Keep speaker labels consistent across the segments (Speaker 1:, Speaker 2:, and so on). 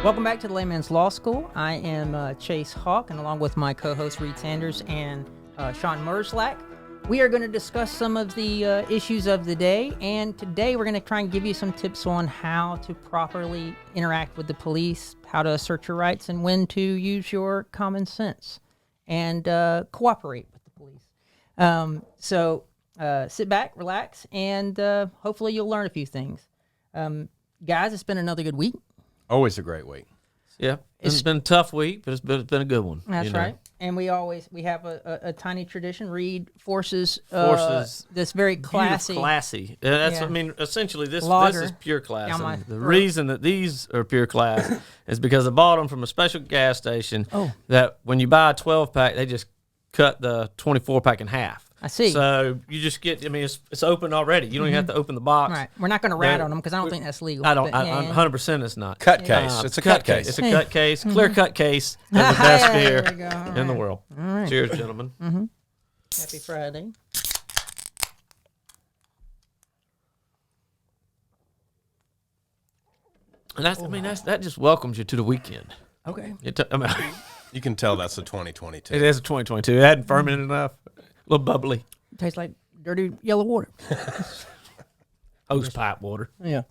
Speaker 1: Welcome back to the Layman's Law School. I am Chace Hawk, and along with my co-host Reid Sanders and Shawn Merzlak, we are going to discuss some of the issues of the day. And today we're going to try and give you some tips on how to properly interact with the police, how to assert your rights, and when to use your common sense and cooperate with the police. So sit back, relax, and hopefully you'll learn a few things. Guys, it's been another good week.
Speaker 2: Always a great week.
Speaker 3: Yeah, it's been a tough week, but it's been a good one.
Speaker 1: That's right. And we have a tiny tradition. Reid forces this very classy.
Speaker 3: Classy. That's I mean, essentially this is pure class. And the reason that these are pure class is because I bought them from a special gas station. That when you buy a 12-pack, they just cut the 24-pack in half.
Speaker 1: I see.
Speaker 3: So you just get, I mean, it's open already. You don't even have to open the box.
Speaker 1: Right. We're not going to rat on them because I don't think that's legal.
Speaker 3: I don't. 100% it's not.
Speaker 2: Cut case. It's a cut case.
Speaker 3: It's a cut case. Clear cut case of the best beer in the world.
Speaker 1: All right.
Speaker 3: Cheers, gentlemen.
Speaker 1: Mm-hmm. Happy Friday.
Speaker 3: And that just welcomes you to the weekend.
Speaker 1: Okay.
Speaker 2: You can tell that's a 2022.
Speaker 3: It is a 2022. It hadn't fermented enough. A little bubbly.
Speaker 1: Tastes like dirty yellow water.
Speaker 3: Hose pipe water.
Speaker 1: Yeah.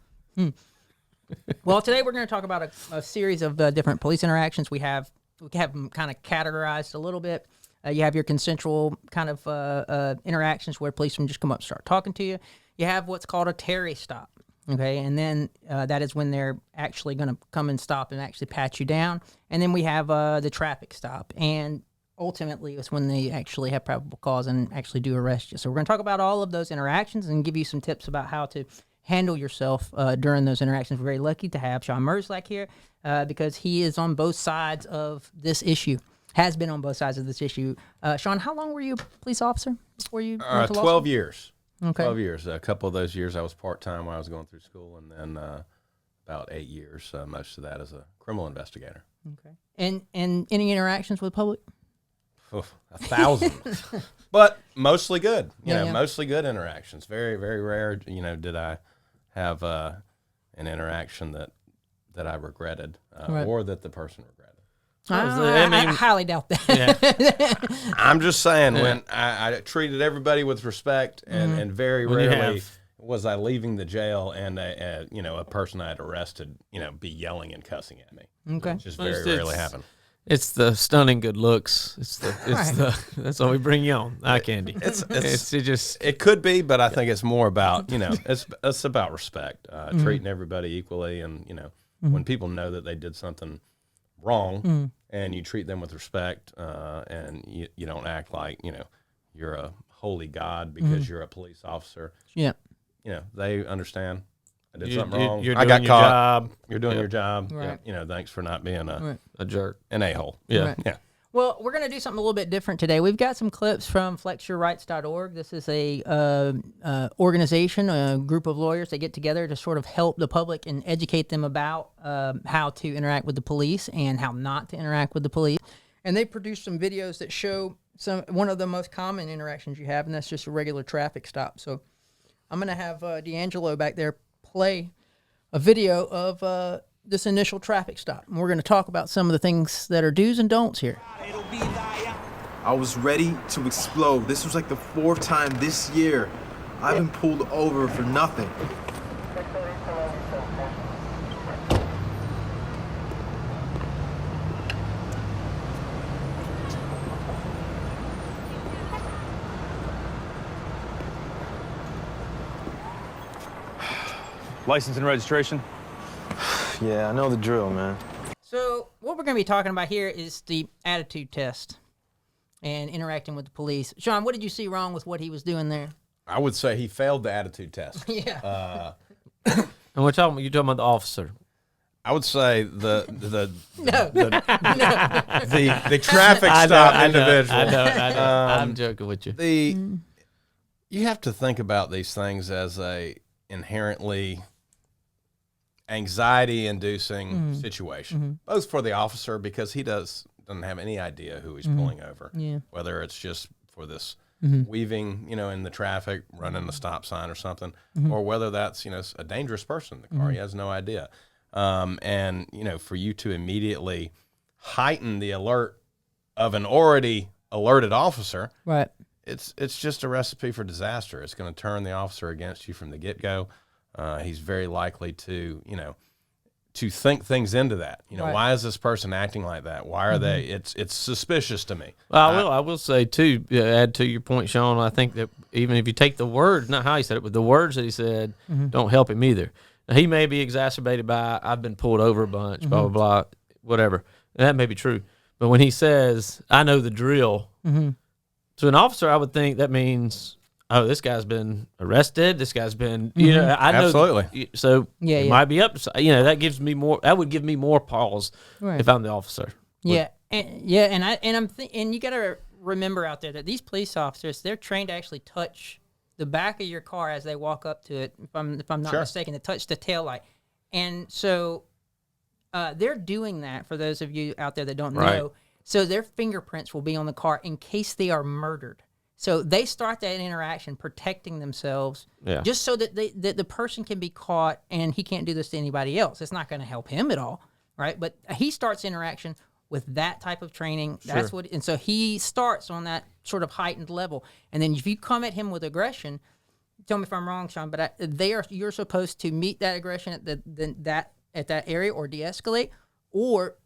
Speaker 1: Well, today we're going to talk about a series of different police interactions. We have them kind of categorized a little bit. You have your consensual kind of interactions where policemen just come up and start talking to you. You have what's called a Terry stop. Okay, and then that is when they're actually going to come and stop and actually pat you down. And then we have the traffic stop. And ultimately, it's when they actually have probable cause and actually do arrest you. So we're going to talk about all of those interactions and give you some tips about how to handle yourself during those interactions. We're very lucky to have Shawn Merzlak here because he is on both sides of this issue, has been on both sides of this issue. Shawn, how long were you a police officer before you went to law
Speaker 2: 12
Speaker 1: school?
Speaker 2: years.
Speaker 1: Okay.
Speaker 2: 12 years. A couple of those years I was part-time while I was going through school, and then about 8 years, most of that as a criminal investigator.
Speaker 1: Okay. And any interactions with the public?
Speaker 2: 1,000. But mostly good.
Speaker 1: Yeah.
Speaker 2: Mostly good interactions. Very, very rare, did I have an interaction that I regretted or that the person regretted.
Speaker 1: I highly doubt that.
Speaker 2: Yeah. I'm just saying, when I treated everybody with respect, and very rarely was I leaving the jail and a person I had arrested, be yelling and cussing at me.
Speaker 1: Okay.
Speaker 2: It just very rarely happened.
Speaker 3: It's the stunning good looks. That's all we bring you on. Eye candy.
Speaker 2: It could be, but I think it's more about it's about respect, treating everybody equally, and when people know that they did something wrong, and you treat them with respect, and you don't act like you're a holy god because you're a police officer.
Speaker 1: Yeah,
Speaker 2: they understand. I did something wrong.
Speaker 3: You're
Speaker 2: I
Speaker 3: doing
Speaker 2: got
Speaker 3: your
Speaker 2: caught.
Speaker 3: job.
Speaker 2: You're doing your job.
Speaker 1: Right.
Speaker 2: Thanks for not being
Speaker 3: a jerk,
Speaker 2: an a-hole.
Speaker 3: Yeah,
Speaker 1: right.
Speaker 2: Yeah.
Speaker 1: Well, we're going to do something a little bit different today. We've got some clips from flexyourrights.org. This is a organization, a group of lawyers that get together to sort of help the public and educate them about how to interact with the police and how not to interact with the police. And they produced some videos that show one of the most common interactions you have, and that's just a regular traffic stop. So I'm going to have D'Angelo back there play a video of this initial traffic stop. And we're going to talk about some of the things that are do's and don'ts here.
Speaker 4: I was ready to explode. This was like the 4th time this year I've been pulled over for nothing.
Speaker 5: License and registration?
Speaker 4: Yeah, I know the drill, man.
Speaker 1: So what we're going to be talking about here is the attitude test and interacting with the police. Shawn, what did you see wrong with what he was doing there?
Speaker 2: I would say he failed the attitude test.
Speaker 1: Yeah.
Speaker 3: And you're talking about the officer.
Speaker 2: I would say the
Speaker 1: No.
Speaker 2: the traffic stop individual.
Speaker 3: I know. I'm joking with you.
Speaker 2: You have to think about these things as a inherently anxiety-inducing situation, both for the officer because he doesn't have any idea who he's pulling over, whether it's just for this weaving, in the traffic, running the stop sign or something, or whether that's a dangerous person in the car. He has no idea. And, for you to immediately heighten the alert of an already alerted officer,
Speaker 1: right?
Speaker 2: It's just a recipe for disaster. It's going to turn the officer against you from the get-go. He's very likely to, to think things into that.
Speaker 1: Right.
Speaker 2: Why is this person acting like that? Why are they? It's suspicious to me.
Speaker 3: Well, I will say too, add to your point, Shawn. I think that even if you take the words, not how he said it, but the words that he said, don't help him either. Now, he may be exacerbated by I've been pulled over a bunch, blah blah blah, whatever. And that may be true. But when he says I know the drill, to an officer, I would think that means, oh, this guy's been arrested. This guy's been, I know.
Speaker 2: Absolutely.
Speaker 3: So
Speaker 1: it
Speaker 3: might be up. That gives me more. That would give me more pause if I'm the officer.
Speaker 1: Yeah, and you got to remember out there that these police officers, they're trained to actually touch the back of your car as they walk up to it. If I'm not mistaken, to touch the tail light, and so they're doing that for those of you out there that don't know. So their fingerprints will be on the car in case they are murdered. So they start that interaction protecting themselves, just so that the person can be caught and he can't do this to anybody else. It's not going to help him at all, right? But he starts interaction with that type of training. That's what, and so he starts on that sort of heightened level. And then if you come at him with aggression, tell me if I'm wrong, Shawn, but you're supposed to meet that aggression at that area or de-escalate, or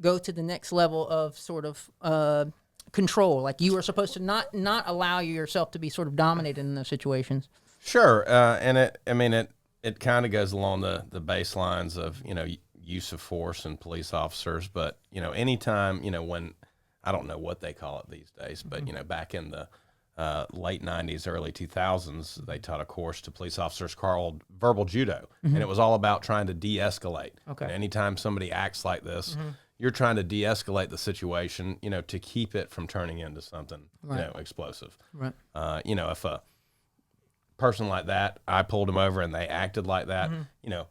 Speaker 1: go to the next level of sort of control. Like you are supposed to not allow yourself to be sort of dominated in those situations.
Speaker 2: Sure, and it kind of goes along the baselines of use of force and police officers. But anytime when, I don't know what they call it these days, but back in the late 90s, early 2000s, they taught a course to police officers called verbal judo, and it was all about trying to de-escalate.
Speaker 1: Okay.
Speaker 2: And anytime somebody acts like this, you're trying to de-escalate the situation, to keep it from turning into something, explosive.
Speaker 1: Right.
Speaker 2: If a person like that, I pulled them over and they acted like that,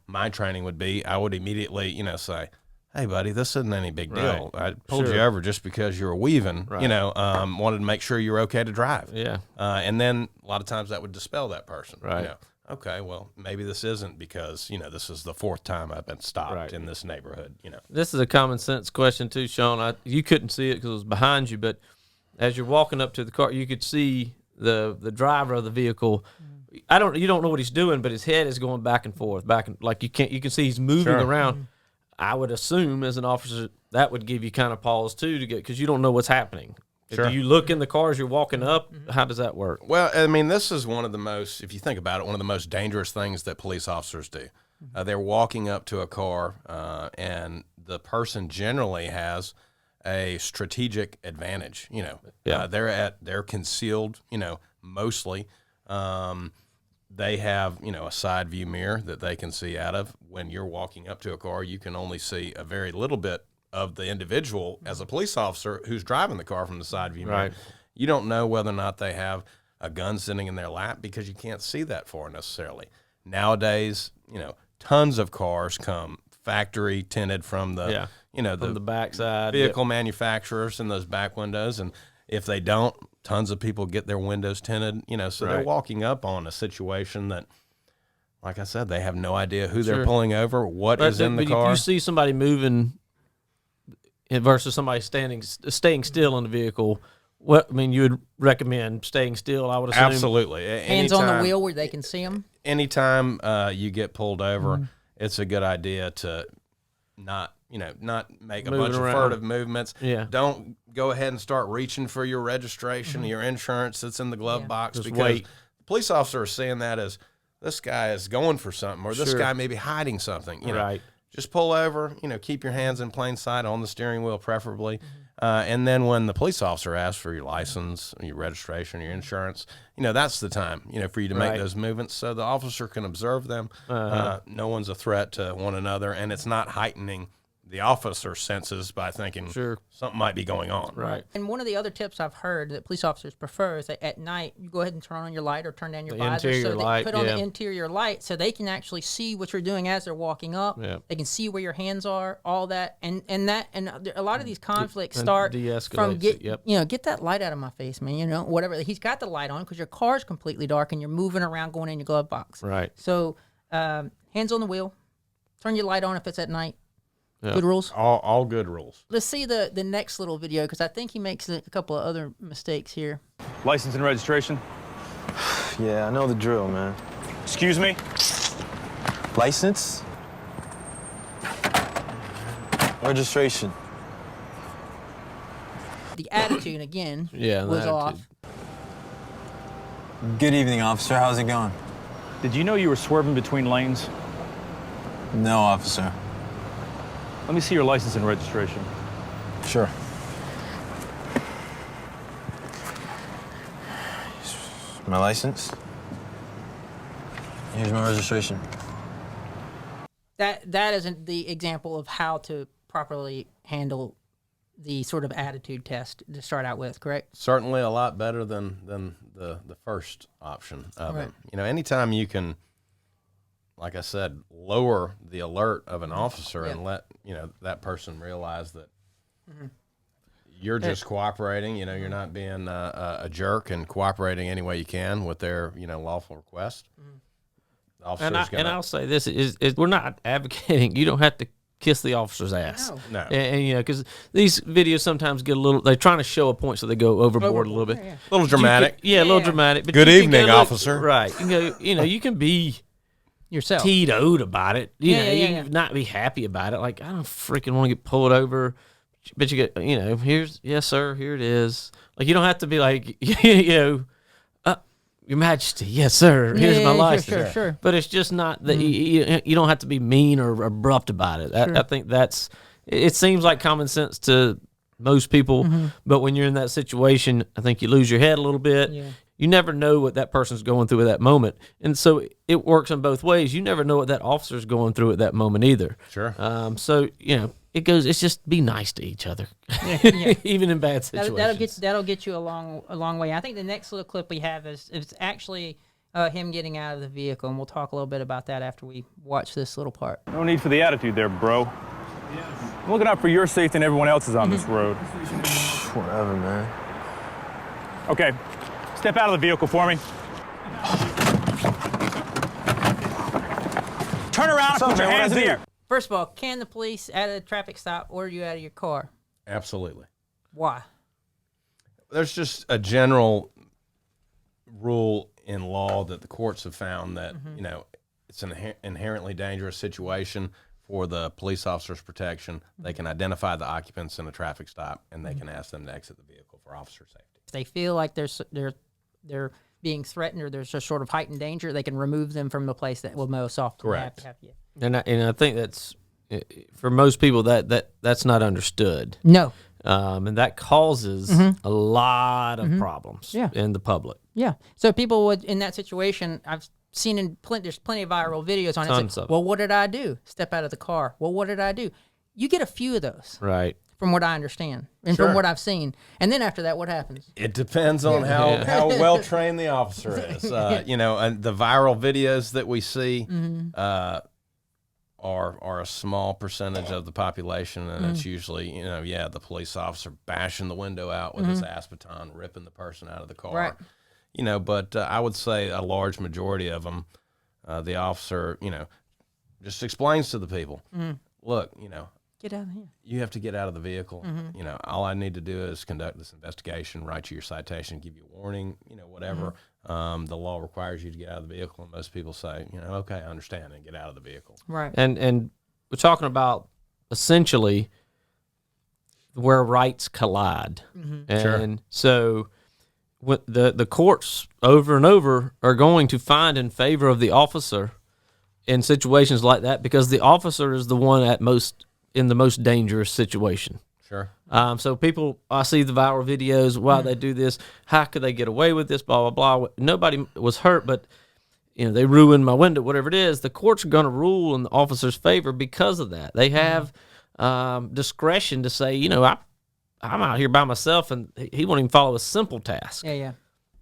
Speaker 2: my training would be, I would immediately, say, hey, buddy, this isn't any big deal. I pulled you over just because you were weaving, wanted to make sure you were okay to drive.
Speaker 3: Yeah.
Speaker 2: And then a lot of times that would dispel that person.
Speaker 3: Right.
Speaker 2: Okay, well, maybe this isn't because, this is the fourth time I've been stopped in this neighborhood,
Speaker 3: This is a common sense question too, Shawn. You couldn't see it because it was behind you, but as you're walking up to the car, you could see the driver of the vehicle. You don't know what he's doing, but his head is going back and forth, you can see he's moving around. I would assume as an officer that would give you kind of pause too because you don't know what's happening.
Speaker 2: Sure.
Speaker 3: Do you look in the car as you're walking up? How does that work?
Speaker 2: Well, this is one of the most, if you think about it, one of the most dangerous things that police officers do. They're walking up to a car, and the person generally has a strategic advantage. They're concealed. Mostly. They have a side view mirror that they can see out of. When you're walking up to a car, you can only see a very little bit of the individual as a police officer who's driving the car from the side view mirror.
Speaker 3: Right.
Speaker 2: You don't know whether or not they have a gun sitting in their lap because you can't see that far necessarily. Nowadays, tons of cars come factory tinted from the,
Speaker 3: from the backside
Speaker 2: vehicle manufacturers and those back windows. And if they don't, tons of people get their windows tinted, so they're walking up on a situation that, like I said, they have no idea who they're pulling over, what is in the car.
Speaker 3: If you see somebody moving versus somebody staying still in the vehicle, you would recommend staying still, I would assume.
Speaker 2: Absolutely.
Speaker 1: Hands on the wheel where they can see them.
Speaker 2: Anytime you get pulled over, it's a good idea to not make a bunch of furtive movements.
Speaker 3: Yeah.
Speaker 2: Don't go ahead and start reaching for your registration, your insurance that's in the glove box.
Speaker 3: Just
Speaker 2: because
Speaker 3: wait.
Speaker 2: The police officer is seeing that as this guy is going for something, or this guy may be hiding something.
Speaker 3: Right.
Speaker 2: Just pull over, keep your hands in plain sight on the steering wheel preferably. And then when the police officer asks for your license, your registration, your insurance, that's the time, for you to make those movements so the officer can observe them. No one's a threat to one another, and it's not heightening the officer's senses by thinking something might be going on.
Speaker 3: Right.
Speaker 1: And one of the other tips I've heard that police officers prefer is that at night you go ahead and turn on your light or turn down your visor. So they put on the interior light so they can actually see what you're doing as they're walking up. Yeah. They can see where your hands are, all that. And a lot of these conflicts start from get that light out of my face, man. Whatever. He's got the light on because your car's completely dark and you're moving around going in your glove box.
Speaker 3: Right.
Speaker 1: So hands on the wheel. Turn your light on if it's at night.
Speaker 3: Yeah.
Speaker 1: Good rules.
Speaker 2: All good rules.
Speaker 1: Let's see the next little video because I think he makes a couple of other mistakes here.
Speaker 5: License and registration?
Speaker 4: Yeah, I know the drill, man.
Speaker 5: Excuse me?
Speaker 4: License? Registration.
Speaker 1: The attitude again
Speaker 3: Yeah,
Speaker 1: was
Speaker 3: the
Speaker 1: off.
Speaker 3: attitude.
Speaker 6: Good evening, officer. How's it going?
Speaker 5: Did you know you were swerving between lanes?
Speaker 6: No, officer.
Speaker 5: Let me see your license and registration.
Speaker 4: Sure.
Speaker 6: My license. Here's my registration.
Speaker 1: That isn't the example of how to properly handle the sort of attitude test to start out with, correct?
Speaker 2: Certainly a lot better than the first option of
Speaker 1: Right.
Speaker 2: it. You know, anytime you can, like I said, lower the alert of an officer and let, you know, that person realize that you're just cooperating, you know, you're not being a jerk and cooperating any way you can with their, you know, lawful request. The officer's
Speaker 3: And I'll say this is we're not advocating. You don't have to kiss the officer's ass.
Speaker 2: No.
Speaker 3: And you know, because these videos sometimes get a little. They're trying to show a point, so they go overboard a little bit.
Speaker 1: Yeah.
Speaker 2: a little dramatic.
Speaker 3: A little dramatic. But
Speaker 2: Good
Speaker 3: you can
Speaker 2: evening,
Speaker 3: go look-
Speaker 2: officer.
Speaker 3: Right. You know, you can be
Speaker 1: Yourself.
Speaker 3: teetoed about it. You know, you
Speaker 1: yeah.
Speaker 3: can not be happy about it. Like, I don't freaking want to get pulled over. But you get, you know, yes, sir, here it is. Like, you don't have to be like, you know, Your Majesty, yes, sir, here's my license.
Speaker 1: Sure.
Speaker 3: But it's just not that you don't have to be mean or abrupt about it. I think it seems like common sense to most people, but when you're in that situation, I think you lose your head a little bit.
Speaker 1: Yeah.
Speaker 3: You never know what that person's going through at that moment. And so it works in both ways. You never know what that officer's going through at that moment either.
Speaker 2: Sure.
Speaker 3: So, you know, it's just be nice to each other,
Speaker 1: Yeah.
Speaker 3: even in bad situations.
Speaker 1: That'll get you a long way. I think the next little clip we have is actually him getting out of the vehicle, and we'll talk a little bit about that after we watch this little part.
Speaker 5: No need for the attitude there, bro. I'm looking out for your safety and everyone else's on this road.
Speaker 4: Whatever, man.
Speaker 5: Okay, step out of the vehicle for me. Turn around and put your hands in the air.
Speaker 1: First of all, can the police at a traffic stop order you out of your car?
Speaker 2: Absolutely.
Speaker 1: Why?
Speaker 2: There's just a general rule in law that the courts have found that, you know, it's an inherently dangerous situation for the police officer's protection. They can identify the occupants in a traffic stop, and they can ask them to exit the vehicle for officer safety.
Speaker 1: If they feel like they're being threatened or there's a sort of heightened danger, they can remove them from the place that will most often
Speaker 2: Correct.
Speaker 1: have you.
Speaker 3: And I think that's, for most people, that's not understood.
Speaker 1: No.
Speaker 3: And that causes a lot of problems in the public.
Speaker 1: Yeah. So people would, in that situation, I've seen there's plenty of viral videos on it.
Speaker 3: Tons
Speaker 1: It's like,
Speaker 3: of it.
Speaker 1: well, what did I do? Step out of the car. Well, what did I do? You get a few of those,
Speaker 3: Right.
Speaker 1: from what I understand and
Speaker 2: Sure.
Speaker 1: from what I've seen. And then after that, what happens?
Speaker 2: It depends on how well trained the officer is. You know, and the viral videos that we see are a small percentage of the population, and it's usually, you know, the police officer bashing the window out with his ass baton, ripping the person out of the car.
Speaker 1: Right.
Speaker 2: You know, but I would say a large majority of them, the officer, you know, just explains to the people, look, you know,
Speaker 1: Get out of here.
Speaker 2: you have to get out of the vehicle. You know, all I need to do is conduct this investigation, write you your citation, give you a warning, you know, whatever. The law requires you to get out of the vehicle, and most people say, you know, okay, I understand, and get out of the vehicle.
Speaker 1: Right.
Speaker 3: And we're talking about essentially where rights collide. And so the courts over and over are going to find in favor of the officer in situations like that, because the officer is the one in the most dangerous situation.
Speaker 2: Sure.
Speaker 3: So I see the viral videos, why they do this, how could they get away with this, blah, blah, blah. Nobody was hurt, but, you know, they ruined my window, whatever it is. The court's are going to rule in the officer's favor because of that. They have discretion to say, you know, I'm out here by myself, and he won't even follow a simple task.
Speaker 1: Yeah.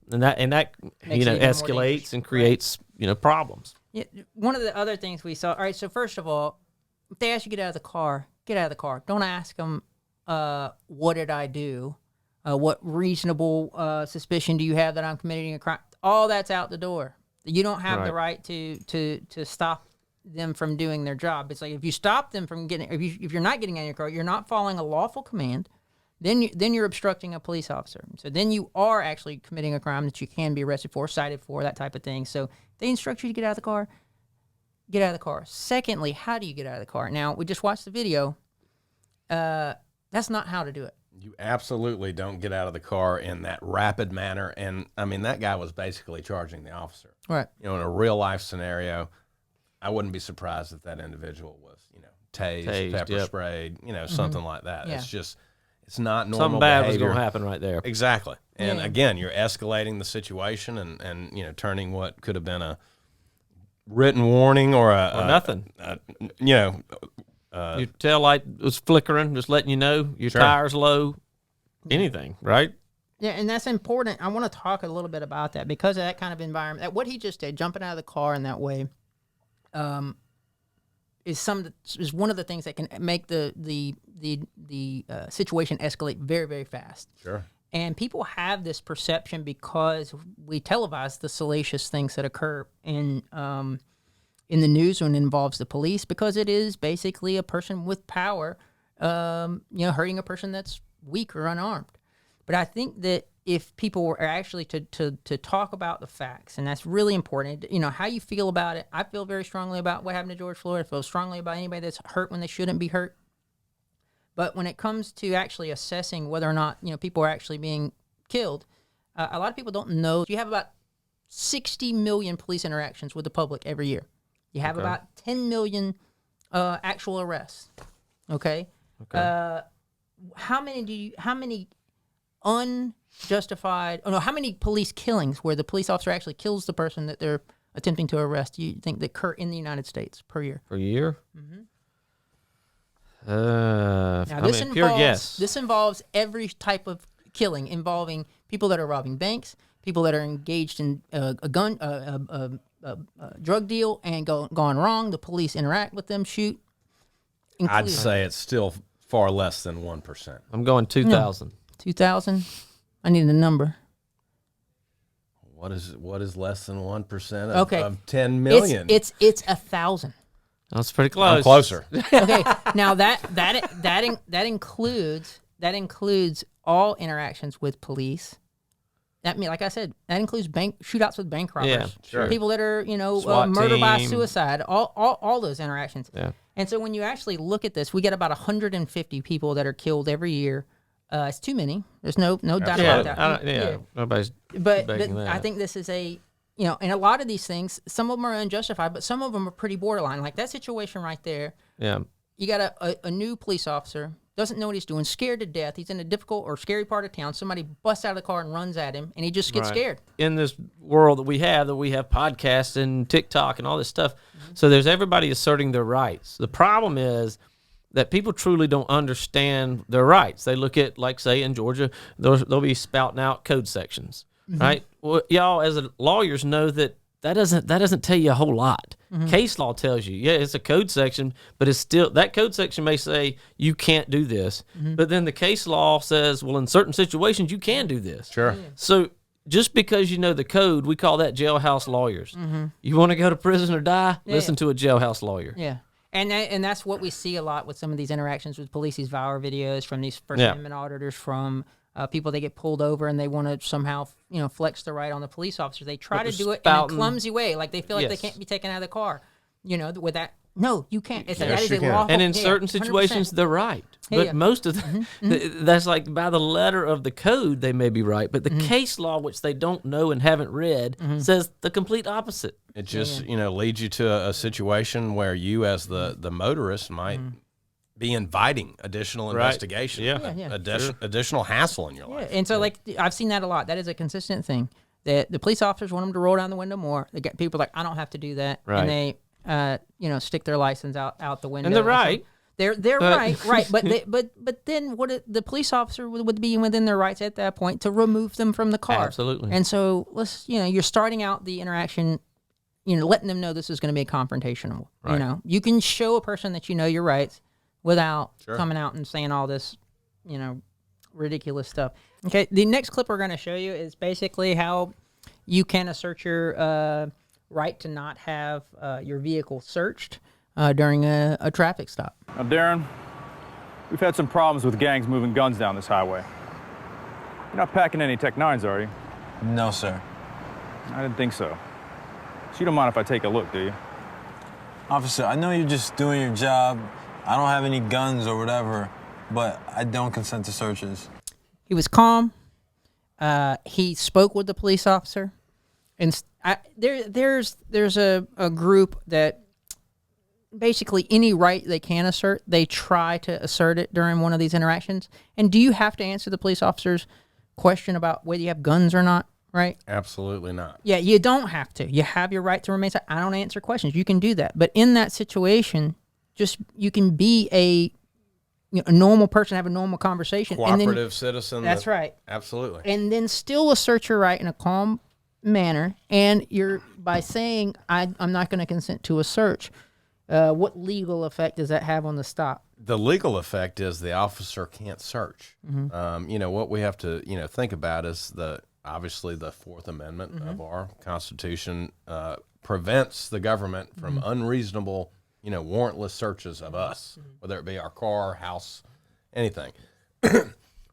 Speaker 3: And that
Speaker 1: Makes
Speaker 3: you know,
Speaker 1: it even more
Speaker 3: escalates
Speaker 1: dangerous.
Speaker 3: and creates, you know, problems.
Speaker 1: Yeah. One of the other things we saw. All right. So first of all, if they ask you to get out of the car, get out of the car. Don't ask them, what did I do? What reasonable suspicion do you have that I'm committing a crime? All that's out the door. You don't have the right to stop them from doing their job. It's like if you stop them from getting, if you're not getting out of your car, you're not following a lawful command. Then you're obstructing a police officer. So then you are actually committing a crime that you can be arrested for, cited for, that type of thing. So they instruct you to get out of the car. Get out of the car. Secondly, how do you get out of the car? Now, we just watched the video. That's not how to do it.
Speaker 2: You absolutely don't get out of the car in that rapid manner. And, I mean, that guy was basically charging the officer.
Speaker 1: Right.
Speaker 2: You know, in a real-life scenario, I wouldn't be surprised if that individual was, you know, tased, pepper sprayed, you know, something like that.
Speaker 1: Yeah.
Speaker 2: It's just, it's not normal
Speaker 3: Something bad
Speaker 2: behavior.
Speaker 3: was going to happen right there.
Speaker 2: Exactly. And, again, you're escalating the situation and, you know, turning what could have been a written warning or
Speaker 3: nothing.
Speaker 2: You know,
Speaker 3: your tail light was flickering, just letting you know your tire's low, anything, right?
Speaker 1: Yeah, and that's important. I want to talk a little bit about that because of that kind of environment. That what he just did, jumping out of the car in that way, is one of the things that can make the situation escalate very, very fast.
Speaker 2: Sure.
Speaker 1: And people have this perception because we televise the salacious things that occur in the news when it involves the police, because it is basically a person with power, hurting a person that's weak or unarmed. But I think that if people were actually to talk about the facts, and that's really important, you know, how you feel about it. I feel very strongly about what happened to George Floyd. I feel strongly about anybody that's hurt when they shouldn't be hurt. But when it comes to actually assessing whether or not, you know, people are actually being killed, a lot of people don't know. You have about 60 million police interactions with the public every year. You have about 10 million actual arrests. Okay. How many unjustified? Oh no, how many police killings where the police officer actually kills the person that they're attempting to arrest? Do you think that occur in the United States per year?
Speaker 3: Per year?
Speaker 1: Mm-hmm.
Speaker 3: Now
Speaker 1: this involves every type of killing, involving people that are robbing banks, people that are engaged in a drug deal and gone wrong. The police interact with them, shoot.
Speaker 2: I'd say it's still far less than 1%.
Speaker 3: I'm going 2,000.
Speaker 1: No. 2,000? I need a number.
Speaker 2: What is less than 1% of 10
Speaker 1: million? It's 1,000.
Speaker 3: That's pretty close.
Speaker 2: I'm closer.
Speaker 1: Okay, now that includes all interactions with police. That like I said, that includes shootouts with bank robbers.
Speaker 3: Yeah, sure.
Speaker 1: People that are murdered by suicide. All those interactions.
Speaker 3: Yeah.
Speaker 1: And so when you actually look at this, we get about 150 people that are killed every year. It's too many. There's no doubt about that.
Speaker 3: Nobody's.
Speaker 1: But I think this is and a lot of these things, some of them are unjustified, but some of them are pretty borderline. Like that situation right there.
Speaker 3: Yeah.
Speaker 1: You got a new police officer, doesn't know what he's doing, scared to death. He's in a difficult or scary part of town. Somebody busts out of the car and runs at him, and he just gets scared.
Speaker 3: In this world that we have podcasts and TikTok and all this stuff, so there's everybody asserting their rights. The problem is that people truly don't understand their rights. They look at, like, say, in Georgia, they'll be spouting out code sections, right? Well, y'all as lawyers know that doesn't tell you a whole lot. Case law tells you, it's a code section, but it's still, that code section may say you can't do this, but then the case law says, well, in certain situations you can do this.
Speaker 2: Sure.
Speaker 3: So just because you know the code, we call that jailhouse lawyers. You want to go to prison or die? Listen to a jailhouse lawyer.
Speaker 1: Yeah. And that's what we see a lot with some of these interactions with police, these viral videos from these First Amendment auditors, from people that get pulled over and they want to somehow, flex the right on the police officer. They try to do it in a clumsy way, like they feel like they can't be taken out of the car. With that, no, you can't. That is a lawful.
Speaker 3: And in certain situations, 100%. They're right. But most of that's like by the letter of the code, they may be right. But the case law, which they don't know and haven't read, says the complete opposite.
Speaker 2: It just, leads you to a situation where you, as the motorist, might be inviting additional investigation, additional hassle in your life.
Speaker 1: And so, I've seen that a lot. That is a consistent thing. That the police officers want them to roll down the window more. They get people like, I don't have to do that, and they, stick their license out the window.
Speaker 3: And they're right.
Speaker 1: They're right. But then the police officer would be within their rights at that point to remove them from the car.
Speaker 3: Absolutely.
Speaker 1: And so you're starting out the interaction, letting them know this is going to be confrontational.
Speaker 2: Right.
Speaker 1: You can show a person that you know your rights without coming out and saying all this, ridiculous stuff. Okay, the next clip we're going to show you is basically how you can assert your right to not have your vehicle searched during a traffic stop.
Speaker 5: Now, Darren, we've had some problems with gangs moving guns down this highway. You're not packing any Tech 9s, are you?
Speaker 6: No, sir.
Speaker 5: I didn't think so. So you don't mind if I take a look, do you?
Speaker 6: Officer, I know you're just doing your job. I don't have any guns or whatever, but I don't consent to searches.
Speaker 1: He was calm. He spoke with the police officer. And there's a group that basically any right they can assert, they try to assert it during one of these interactions. And do you have to answer the police officer's question about whether you have guns or not, right?
Speaker 2: Absolutely not.
Speaker 1: Yeah, you don't have to. You have your right to remain silent. I don't answer questions. You can do that. But in that situation, just you can be a normal person, have a normal conversation.
Speaker 2: Cooperative citizen.
Speaker 1: That's right.
Speaker 2: Absolutely.
Speaker 1: And then still assert your right in a calm manner. And you're by saying, I'm not going to consent to a search. What legal effect does that have on the stop?
Speaker 2: The legal effect is the officer can't search. What we have to, think about is obviously the Fourth Amendment of our Constitution prevents the government from unreasonable, warrantless searches of us, whether it be our car, house, anything.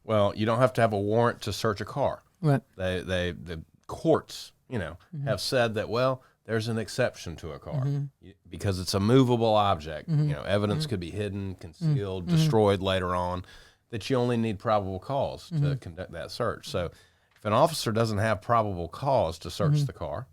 Speaker 2: Well, you don't have to have a warrant to search a car.
Speaker 1: Right.
Speaker 2: The courts, have said that, well, there's an exception to a car because it's a movable object. Evidence could be hidden, concealed, destroyed later on, that you only need probable cause to conduct that search. So if an officer doesn't have probable cause to search the car,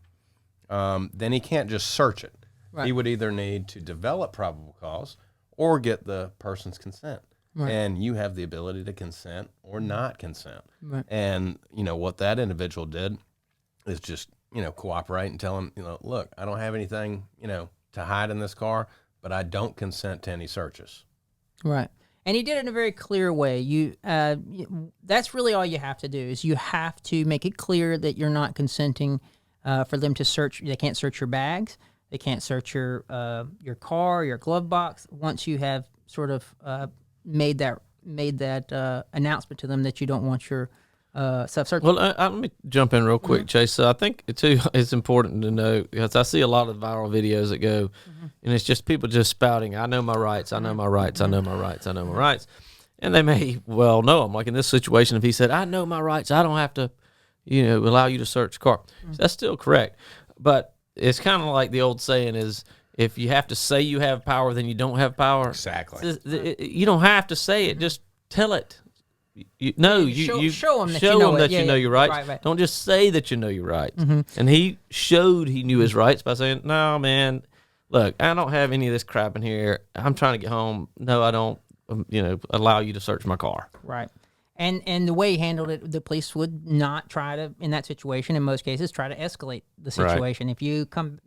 Speaker 2: then he can't just search it. Right. He would either need to develop probable cause or get the person's consent. Right. And you have the ability to consent or not consent. Right. And, what that individual did is just, cooperate and tell him, look, I don't have anything, to hide in this car, but I don't consent to any searches. Right.
Speaker 1: And he did it in a very clear way. That's really all you have to do is you have to make it clear that you're not consenting for them to search. They can't search your bags. They can't search your car, your glove box. Once you have sort of made that announcement to them that you don't want your stuff searched.
Speaker 3: Well, let me jump in real quick, Chace. So I think too it's important to know because I see a lot of viral videos that go, and it's just people just spouting, "I know my rights, I know my rights, I know my rights, I know my rights," and they may well know them. Like in this situation, if he said, "I know my rights, I don't have to, allow you to search the car," that's still correct. But it's kind of like the old saying is, if you have to say you have power, then you don't have power.
Speaker 2: Exactly.
Speaker 3: You don't have to say it; just tell it. You
Speaker 1: show them that
Speaker 3: you know your rights. Right. Don't just say that you know your rights. And he showed he knew his rights by saying, "No, man, look, I don't have any of this crap in here. I'm trying to get home. No, I don't. Allow you to search my car." Right.
Speaker 1: And the way he handled it, the police would not try to, in that situation, in most cases, try to escalate the situation. Right. If you come,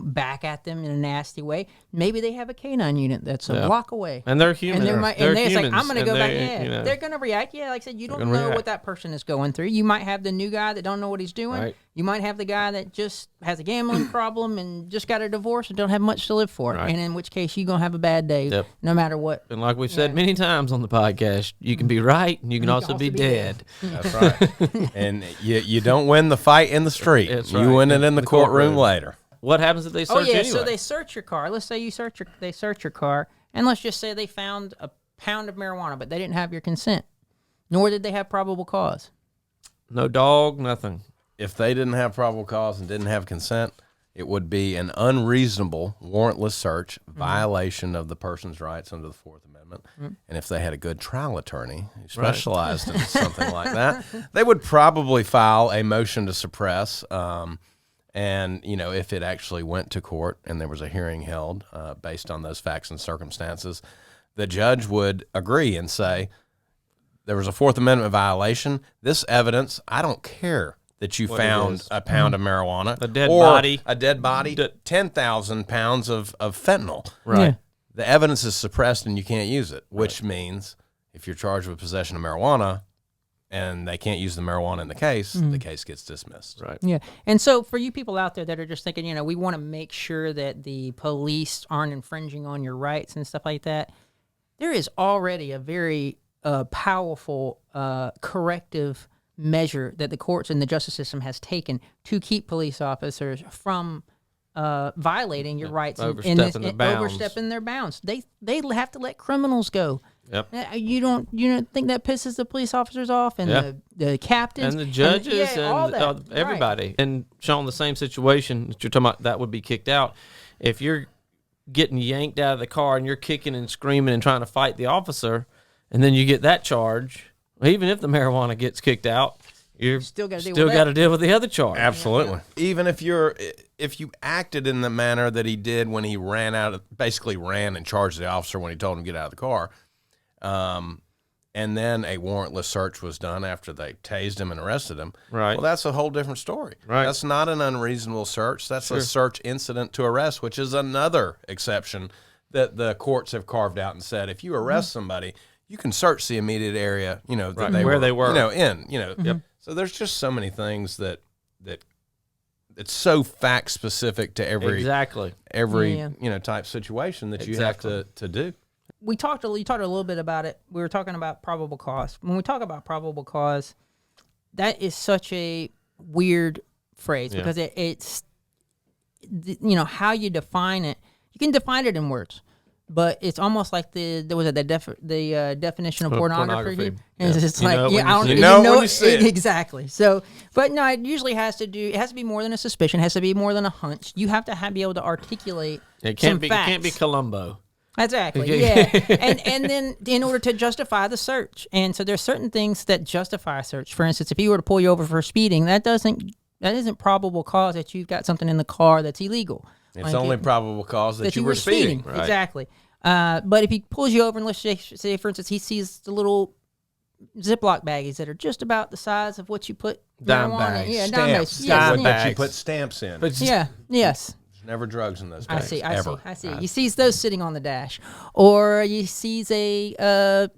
Speaker 1: back at them in a nasty way, maybe they have a K9 unit that's a block away.
Speaker 3: And they're human.
Speaker 1: And they're like, I'm going to go back. Yeah, they're going to react. Yeah, like I said, you don't know what that person is going through. You might have the new guy that don't know what he's doing. Right. You might have the guy that just has a gambling problem and just got a divorce and don't have much to live for. Right. And in which case, you're going to have a bad day no matter what.
Speaker 3: And like we've said many times on the podcast, you can be right and you can also be dead.
Speaker 2: That's right. And you don't win the fight in the street.
Speaker 3: That's
Speaker 2: you win it in the courtroom later.
Speaker 3: What happens if they search anyway?
Speaker 1: So they search your car. Let's say they search your car, and let's just say they found a pound of marijuana, but they didn't have your consent, nor did they have probable cause.
Speaker 3: No dog, nothing.
Speaker 2: If they didn't have probable cause and didn't have consent, it would be an unreasonable, warrantless search, violation of the person's rights under the Fourth Amendment. And if they had a good trial attorney who specialized in something like that, they would probably file a motion to suppress. And, if it actually went to court and there was a hearing held based on those facts and circumstances, the judge would agree and say, there was a Fourth Amendment violation. This evidence, I don't care that you found a pound of marijuana.
Speaker 3: A dead body.
Speaker 2: 10,000 pounds of fentanyl.
Speaker 3: Right. Yeah.
Speaker 2: The evidence is suppressed and you can't use it, which means if you're charged with possession of marijuana, and they can't use the marijuana in the case gets dismissed.
Speaker 3: Right.
Speaker 1: Yeah. And so for you people out there that are just thinking, we want to make sure that the police aren't infringing on your rights and stuff like that, there is already a very powerful corrective measure that the courts and the justice system has taken to keep police officers from violating your rights
Speaker 3: overstepping
Speaker 1: their bounds. They have to let criminals go.
Speaker 3: Yep.
Speaker 1: You don't think that pisses the police officers off and the captains
Speaker 3: and the judges and everybody. Right. And Shawn, the same situation that you're talking about, that would be kicked out. If you're getting yanked out of the car and you're kicking and screaming and trying to fight the officer, and then you get that charge, even if the marijuana gets kicked out, you're still got to deal with the other charge.
Speaker 2: Absolutely. Even if you acted in the manner that he did when he basically ran and charged the officer when he told him to get out of the car, and then a warrantless search was done after they tased him and arrested him.
Speaker 3: Right.
Speaker 2: Well, that's a whole different story.
Speaker 3: Right.
Speaker 2: That's not an unreasonable search. That's a search incident to arrest, which is another exception that the courts have carved out and said if you arrest somebody, you can search the immediate area, that they were, in.
Speaker 3: Yep.
Speaker 2: So there's just so many things that it's so fact specific to every type situation that you have to do.
Speaker 1: You talked a little bit about it. We were talking about probable cause. When we talk about probable cause, that is such a weird phrase because it's how you define it. You can define it in words, but it's almost like the definition of pornography. And it's just like when you see it. Exactly. So, but no, it usually has to be more than a suspicion. It has to be more than a hunch. You have to be able to articulate.
Speaker 3: It can't be Columbo.
Speaker 1: Exactly. Yeah. and then in order to justify the search, and so there's certain things that justify a search. For instance, if he were to pull you over for speeding, that isn't probable cause that you've got something in the car that's illegal.
Speaker 2: It's only probable cause that you were speeding.
Speaker 1: Right. Exactly. But if he pulls you over and let's say, for instance, he sees the little Ziploc baggies that are just about the size of what you put
Speaker 3: dime
Speaker 1: marijuana in.
Speaker 3: bags.
Speaker 1: Yeah,
Speaker 2: stamps.
Speaker 1: dime bags.
Speaker 2: That you put stamps in.
Speaker 1: Yes.
Speaker 2: There's never drugs in those bags.
Speaker 1: I see. He sees those sitting on the dash, or he sees a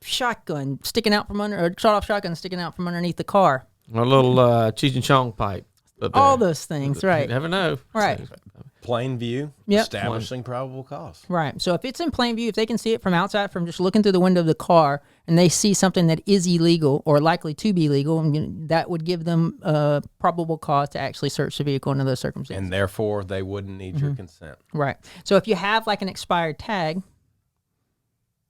Speaker 1: shotgun sticking out from under, or shot-off shotgun sticking out from underneath the car.
Speaker 3: A little Cheech and Chong pipe.
Speaker 1: All those things, right?
Speaker 3: You never know.
Speaker 1: Right.
Speaker 2: Plain view, establishing probable cause.
Speaker 1: Right. So if it's in plain view, if they can see it from outside, from just looking through the window of the car, and they see something that is illegal or likely to be illegal, that would give them probable cause to actually search the vehicle under those circumstances.
Speaker 2: And therefore, they wouldn't need your consent.
Speaker 1: Right. So if you have like an expired tag,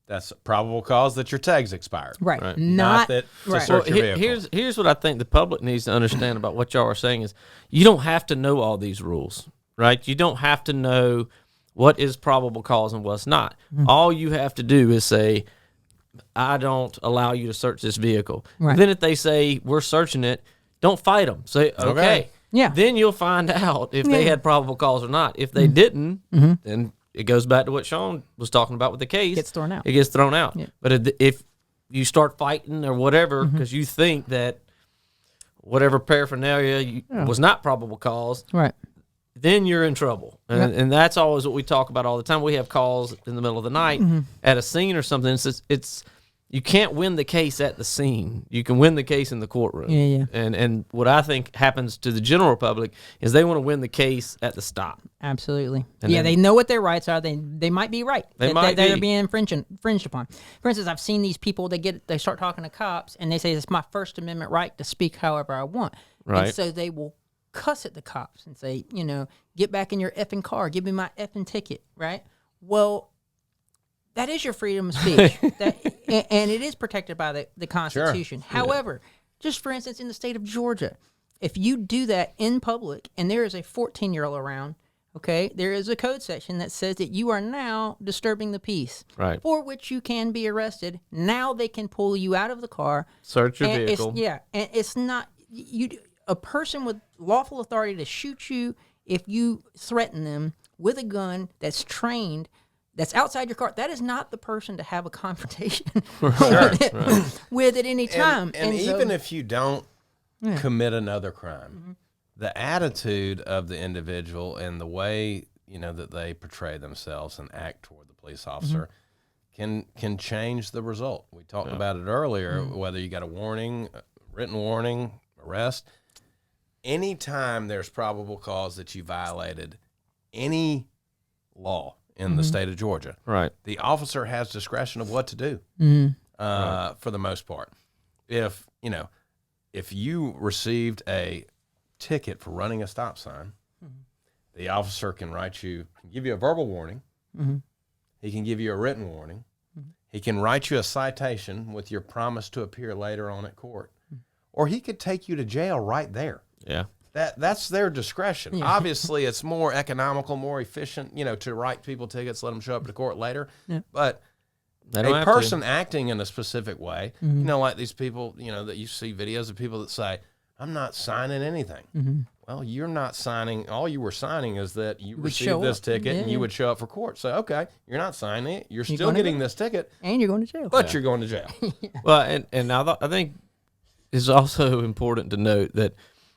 Speaker 2: that's a probable cause that your tag's expired.
Speaker 1: Right.
Speaker 2: Not that to search your vehicle.
Speaker 3: Here's what I think the public needs to understand about what y'all are saying is you don't have to know all these rules, right? You don't have to know what is probable cause and what's not. All you have to do is say, I don't allow you to search this vehicle.
Speaker 1: Right.
Speaker 3: Then if they say, we're searching it, don't fight them. Say, okay.
Speaker 1: Yeah.
Speaker 3: Then you'll find out if they had probable cause or not. If they didn't, then it goes back to what Shawn was talking about with the case.
Speaker 1: It gets thrown out.
Speaker 3: It gets thrown out.
Speaker 1: Yeah.
Speaker 3: But if you start fighting or whatever because you think that whatever paraphernalia was not probable cause,
Speaker 1: right,
Speaker 3: then you're in trouble. And that's always what we talk about all the time. We have calls in the middle of the night at a scene or something. It's you can't win the case at the scene. You can win the case in the courtroom.
Speaker 1: Yeah.
Speaker 3: And what I think happens to the general public is they want to win the case at the stop.
Speaker 1: Absolutely.
Speaker 3: And
Speaker 1: they know what their rights are. They might be right. They're being infringed upon. For instance, I've seen these people. They start talking to cops and they say it's my First Amendment right to speak however I want.
Speaker 3: Right.
Speaker 1: And so they will cuss at the cops and say, get back in your effing car. Give me my effing ticket. Right. Well, that is your freedom of speech, and it is protected by the Constitution. Sure. However, just for instance, in the state of Georgia, if you do that in public and there is a 14-year-old around, okay, there is a code section that says that you are now disturbing the peace,
Speaker 3: right,
Speaker 1: for which you can be arrested. Now they can pull you out of the car,
Speaker 3: search your vehicle.
Speaker 1: And it's not a person with lawful authority to shoot you if you threaten them with a gun that's trained. That's outside your car. That is not the person to have a confrontation with at any time.
Speaker 2: And even if you don't commit another crime, the attitude of the individual and the way that they portray themselves and act toward the police officer can change the result. We talked about it earlier. Whether you got a warning, written warning, arrest, anytime there's probable cause that you violated any law in the state of Georgia,
Speaker 3: right,
Speaker 2: the officer has discretion of what to do for the most part. If if you received a ticket for running a stop sign, the officer can give you a verbal warning. He can give you a written warning. He can write you a citation with your promise to appear later on at court. Or he could take you to jail right there.
Speaker 3: Yeah.
Speaker 2: That's their discretion. Yeah. Obviously, it's more economical, more efficient, to write people tickets, let them show up to court later. Yeah. But a person acting in a specific way, like these people, that you see videos of people that say, I'm not signing anything. Well, you're not signing. All you were signing is that you received this ticket and you would show up for court. So, okay, you're not signing it. You're still getting this ticket.
Speaker 1: And you're going to jail.
Speaker 2: But you're going to jail.
Speaker 3: Well, and I think it's also important to note that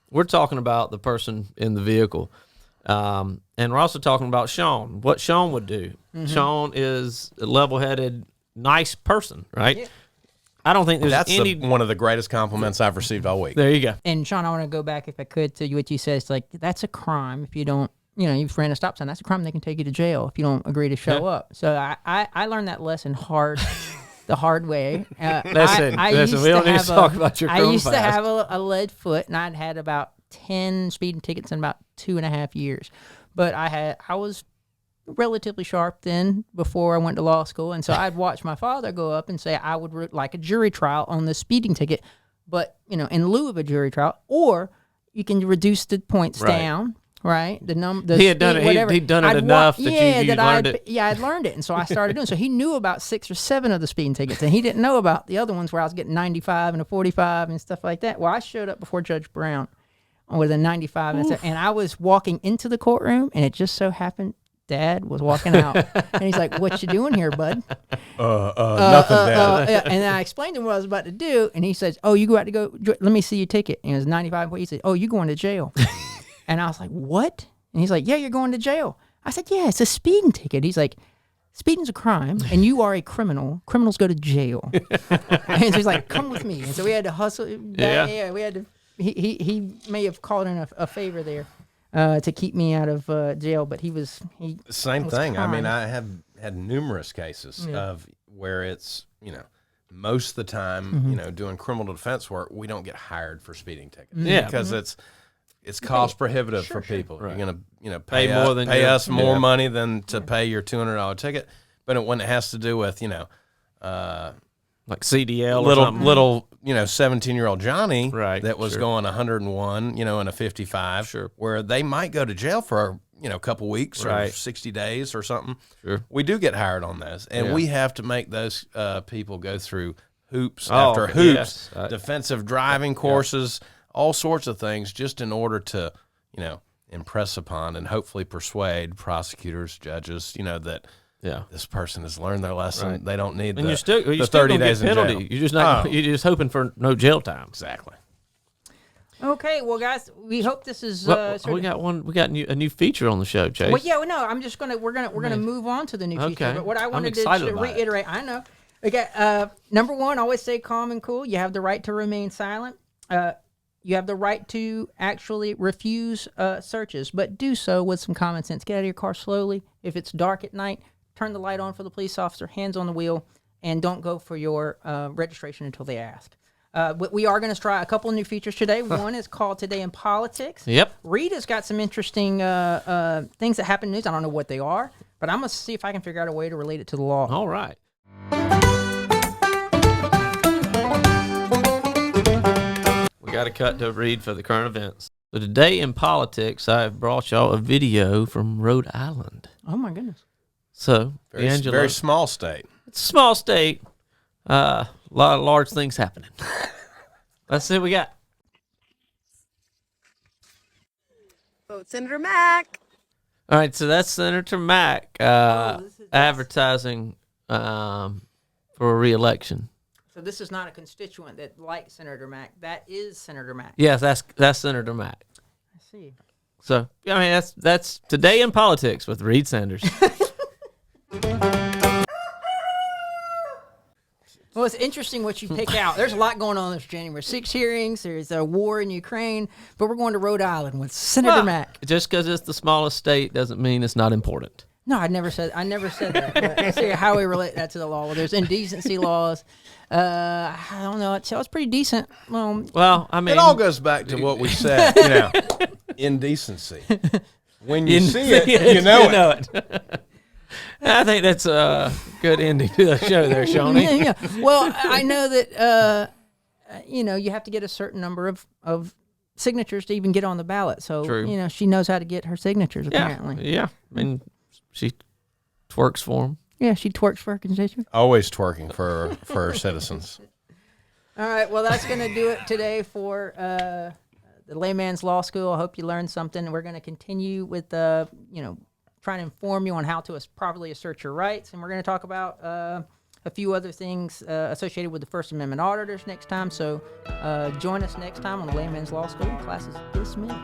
Speaker 3: we're talking about the person in the vehicle. And we're also talking about Shawn, what Shawn would do. Shawn is a level-headed, nice person, right? Yeah. I don't think there's
Speaker 2: one of the greatest compliments I've received all week.
Speaker 3: There you go.
Speaker 1: And Shawn, I want to go back, if I could, to what you said. It's like, that's a crime if you don't, you've ran a stop sign. That's a crime. They can take you to jail if you don't agree to show up. So I learned that lesson the hard way.
Speaker 3: Listen, we don't need to talk about your criminal past.
Speaker 1: I used to have a lead foot, and I'd had about 10 speeding tickets in about 2.5 years. But I was relatively sharp then before I went to law school, and so I'd watch my father go up and say I would like a jury trial on the speeding ticket, but in lieu of a jury trial, or you can reduce the points down, right?
Speaker 3: He had done it. He'd done it enough that you learned it.
Speaker 1: Yeah, I'd learned it, and so I started doing. So he knew about 6 or 7 of the speeding tickets, and he didn't know about the other ones where I was getting 95 and a 45 and stuff like that. Well, I showed up before Judge Brown with a 95, and I was walking into the courtroom, and it just so happened Dad was walking out, and he's like, "What you doing here, bud?"
Speaker 2: Nothing, Dad.
Speaker 1: And I explained to him what I was about to do, and he says, "Oh, you got to go. Let me see your ticket." And it was 95. He said, "Oh, you going to jail?" And I was like, "What?" And he's like, "Yeah, you're going to jail." I said, "Yeah, it's a speeding ticket." He's like, "Speeding's a crime, and you are a criminal. Criminals go to jail." And so he's like, "Come with me." And so we had to hustle. Yeah, we had to. He may have called in a favor there. To keep me out of jail, but
Speaker 2: same thing. Kind. I mean, I have had numerous cases of where it's most of the time doing criminal defense work, we don't get hired for speeding tickets because it's cost prohibitive for people. Right. You're gonna pay us more money than to pay your $200 ticket, but when it has to do with
Speaker 3: like CDL
Speaker 2: little 17-year-old Johnny that was going 101 in a 55 where they might go to jail for a couple weeks or 60 days or something. We do get hired on those, and we have to make those people go through hoops after hoops, defensive driving courses, all sorts of things, just in order to impress upon and hopefully persuade prosecutors, judges that this person has learned their lesson. Right. They don't need the 30 days in jail.
Speaker 3: You're just hoping for no jail time.
Speaker 2: Exactly.
Speaker 1: Okay, well, guys, we hope this is.
Speaker 3: We got a new feature on the show, Chace.
Speaker 1: Well, yeah, no, I'm just we're gonna move on to the new feature. But what I wanted to reiterate, I know. Okay, number one, always stay calm and cool. You have the right to remain silent. You have the right to actually refuse searches, but do so with some common sense. Get out of your car slowly. If it's dark at night, turn the light on for the police officer, hands on the wheel, and don't go for your registration until they ask. We are going to try a couple of new features today. One is called Today in Politics.
Speaker 3: Yep.
Speaker 1: Reid has got some interesting things that happen in news. I don't know what they are, but I'm going to see if I can figure out a way to relate it to the law.
Speaker 3: All right. We got to cut to Reid for the current events. So today in politics, I've brought y'all a video from Rhode Island.
Speaker 1: Oh, my goodness.
Speaker 3: So,
Speaker 2: very small state.
Speaker 3: It's a small state. A lot of large things happening. Let's see what we got.
Speaker 7: Vote Senator Mack.
Speaker 3: All right, so that's Senator Mack advertising for a re-election.
Speaker 1: So this is not a constituent that likes Senator Mack. That is Senator Mack.
Speaker 3: Yes, that's Senator Mack.
Speaker 1: I see.
Speaker 3: So, I mean, that's Today in Politics with Reid Sanders.
Speaker 1: Well, it's interesting what you pick out. There's a lot going on. There's January 6 hearings. There's a war in Ukraine. But we're going to Rhode Island with Senator Mack.
Speaker 3: Just because it's the smallest state doesn't mean it's not important.
Speaker 1: No, I never said that. But see how we relate that to the law. Well, there's indecency laws. I don't know. It's pretty decent.
Speaker 3: Well, I mean,
Speaker 2: it all goes back to what we said. Indecency. When you see it, you know it.
Speaker 3: I think that's a good ending to the show there, Shawnee.
Speaker 1: Yeah. Well, I know that you have to get a certain number of signatures to even get on the ballot. So
Speaker 3: True.
Speaker 1: She knows how to get her signatures. Apparently.
Speaker 3: Yeah. I mean, she twerks for them.
Speaker 1: Yeah, she twerks for her constituents.
Speaker 2: Always twerking for her citizens.
Speaker 1: All right. Well, that's going to do it today for the Layman's Law School. I hope you learned something. We're going to continue with trying to inform you on how to properly assert your rights, and we're going to talk about a few other things associated with the First Amendment auditors next time. So join us next time on the Layman's Law School. Class is dismissed.